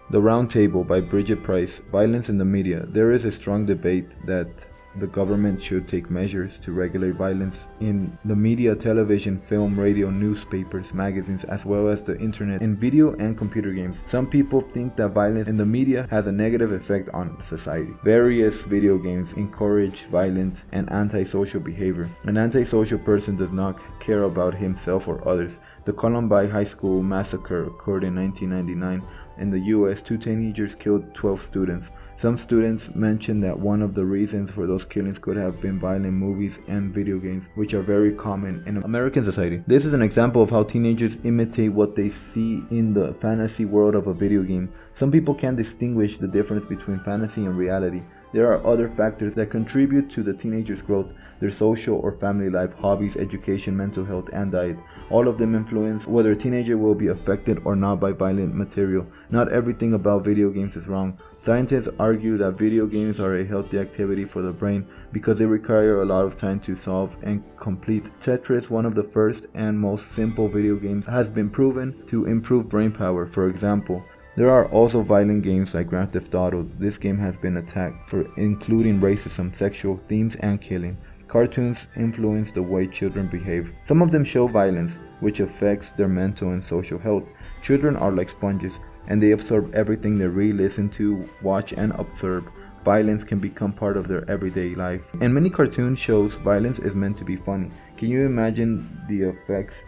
The Round Table by Bridget Price. Violence in the Media. There is a strong debate that the government should take measures to regulate violence in the media, television, film, radio, newspapers, magazines, as well as the internet, in video and computer games. Some people think that violence in the media has a negative effect on society. Various video games encourage violent and antisocial behavior. An antisocial person does not care about himself or others. The Columbine High School massacre occurred in 1999. In the US, 2 teenagers killed 12 students. Some students mention that one of the reasons for those killings could have been violent movies and video games, which are very common in American society. This is an example of how teenagers imitate what they see in the fantasy world of a video game. Some people can't distinguish the difference between fantasy and reality. There are other factors that contribute to the teenager's growth: their social or family life, hobbies, education, mental health, and diet. All of them influence whether a teenager will be affected or not by violent material. Not everything about video games is wrong. Scientists argue that video games are a healthy activity for the brain because they require a lot of time to solve and complete. Tetris, one of the first and most simple video games, has been proven to improve brain power. For example, there are also violent games like Grand Theft Auto. This game has been attacked for including racism, sexual themes, and killing. Cartoons influence the way children behave. Some of them show violence, which affects their mental and social health. Children are like sponges, and they absorb everything they read, listen to, watch, and observe. Violence can become part of their everyday life. In many cartoon shows, violence is meant to be funny. Can you imagine the effects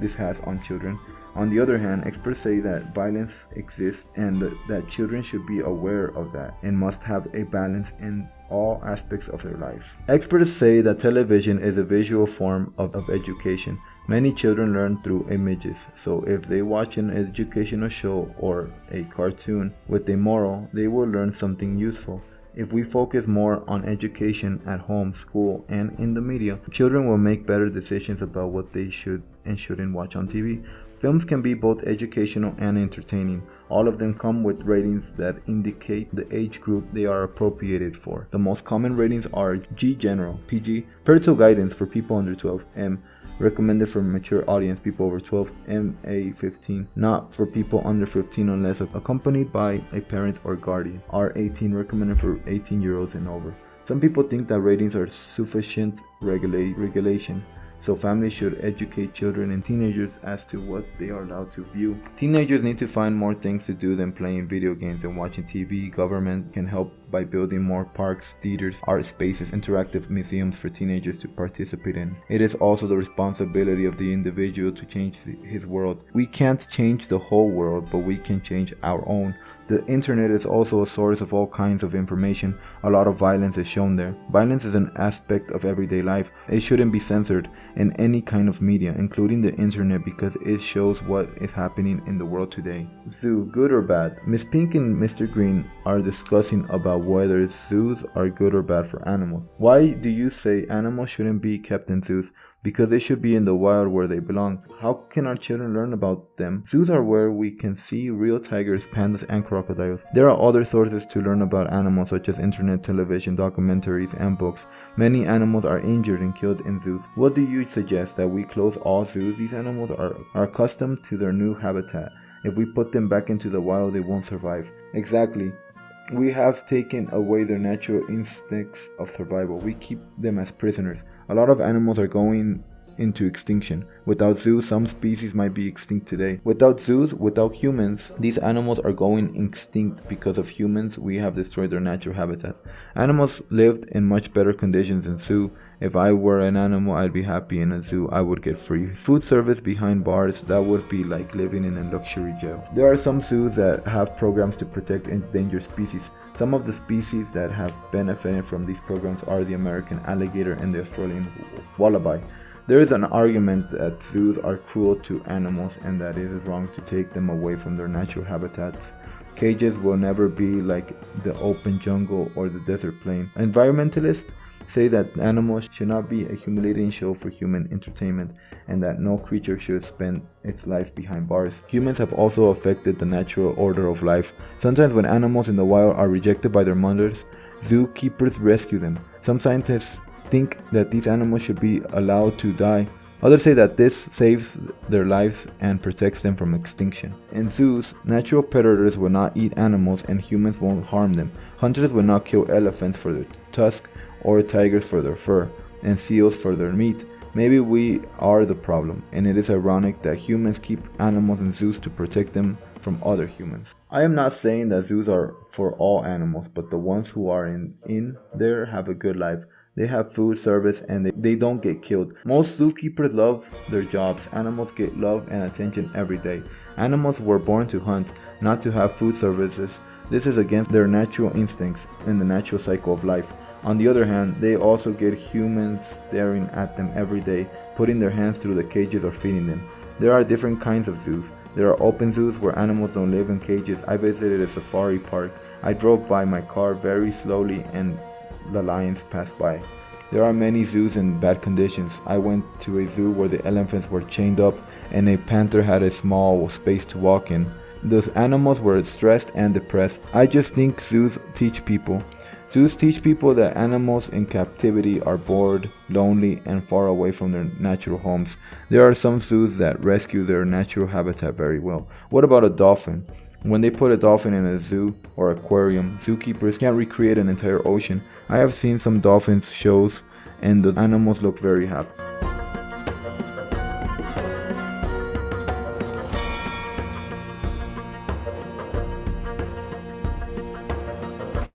this has on children? On the other hand, experts say that violence exists and that children should be aware of that and must have a balance in all aspects of their life. Experts say that television is a visual form of education. Many children learn through images, so if they watch an educational show or a cartoon with a moral, they will learn something useful. If we focus more on education at home, school, and in the media, children will make better decisions about what they should and shouldn't watch on TV. Films can be both educational and entertaining. All of them come with ratings that indicate the age group they are appropriated for. The most common ratings are G General, PG, parental guidance for people under 12, M, recommended for mature audience, people over 12, MA 15, not for people under 15 unless accompanied by a parent or guardian, R 18, recommended for 18-year-olds and over. Some people think that ratings are sufficient regulation, so families should educate children and teenagers as to what they are allowed to view. Teenagers need to find more things to do than playing video games and watching TV. Government can help by building more parks, theaters, art spaces, interactive museums for teenagers to participate in. It is also the responsibility of the individual to change his world. We can't change the whole world, but we can change our own. The internet is also a source of all kinds of information. A lot of violence is shown there. Violence is an aspect of everyday life. It shouldn't be censored in any kind of media, including the internet, because it shows what is happening in the world today. Zoo, good or bad? Miss Pink and Mr. Green are discussing about whether zoos are good or bad for animals. Why do you say animals shouldn't be kept in zoos? Because they should be in the wild where they belong. How can our children learn about them? Zoos are where we can see real tigers, pandas, and crocodiles. There are other sources to learn about animals, such as internet, television, documentaries, and books. Many animals are injured and killed in zoos. What do you suggest? That we close all zoos? These animals are accustomed to their new habitat. If we put them back into the wild, they won't survive. Exactly. We have taken away their natural instincts of survival. We keep them as prisoners. A lot of animals are going into extinction. Without zoos, some species might be extinct today. Without zoos, without humans, these animals are going extinct because of humans. We have destroyed their natural habitat. Animals lived in much better conditions in zoo. If I were an animal, I'd be happy in a zoo. I would get free food service behind bars. That would be like living in a luxury jail. There are some zoos that have programs to protect endangered species. Some of the species that have benefited from these programs are the American alligator and the Australian wallaby. There is an argument that zoos are cruel to animals and that it is wrong to take them away from their natural habitats. Cages will never be like the open jungle or the desert plain. Environmentalists say that animals should not be a humiliating show for human entertainment and that no creature should spend its life behind bars. Humans have also affected the natural order of life. Sometimes when animals in the wild are rejected by their mothers, zookeepers rescue them. Some scientists think that these animals should be allowed to die Others say that this saves their lives and protects them from extinction. In zoos, natural predators will not eat animals and humans won't harm them. Hunters will not kill elephants for their tusk or tigers for their fur and seals for their meat. Maybe we are the problem, and it is ironic that humans keep animals in zoos to protect them from other humans. I am not saying that zoos are for all animals, but the ones who are in there have a good life. They have food service and they don't get killed. Most zookeepers love their jobs. Animals get love and attention every day. Animals were born to hunt, not to have food services. This is against their natural instincts and the natural cycle of life. On the other hand, they also get humans staring at them every day, putting their hands through the cages or feeding them. There are different kinds of zoos. There are open zoos where animals don't live in cages. I visited a safari park. I drove by my car very slowly and the lions passed by. There are many zoos in bad conditions. I went to a zoo where the elephants were chained up and a panther had a small space to walk in. Those animals were stressed and depressed. I just think zoos teach people. Zoos teach people that animals in captivity are bored, lonely, and far away from their natural homes. There are some zoos that rescue their natural habitat very well. What about a dolphin? When they put a dolphin in a zoo or aquarium, zookeepers can't recreate an entire ocean. I have seen some dolphin shows and the animals look very happy.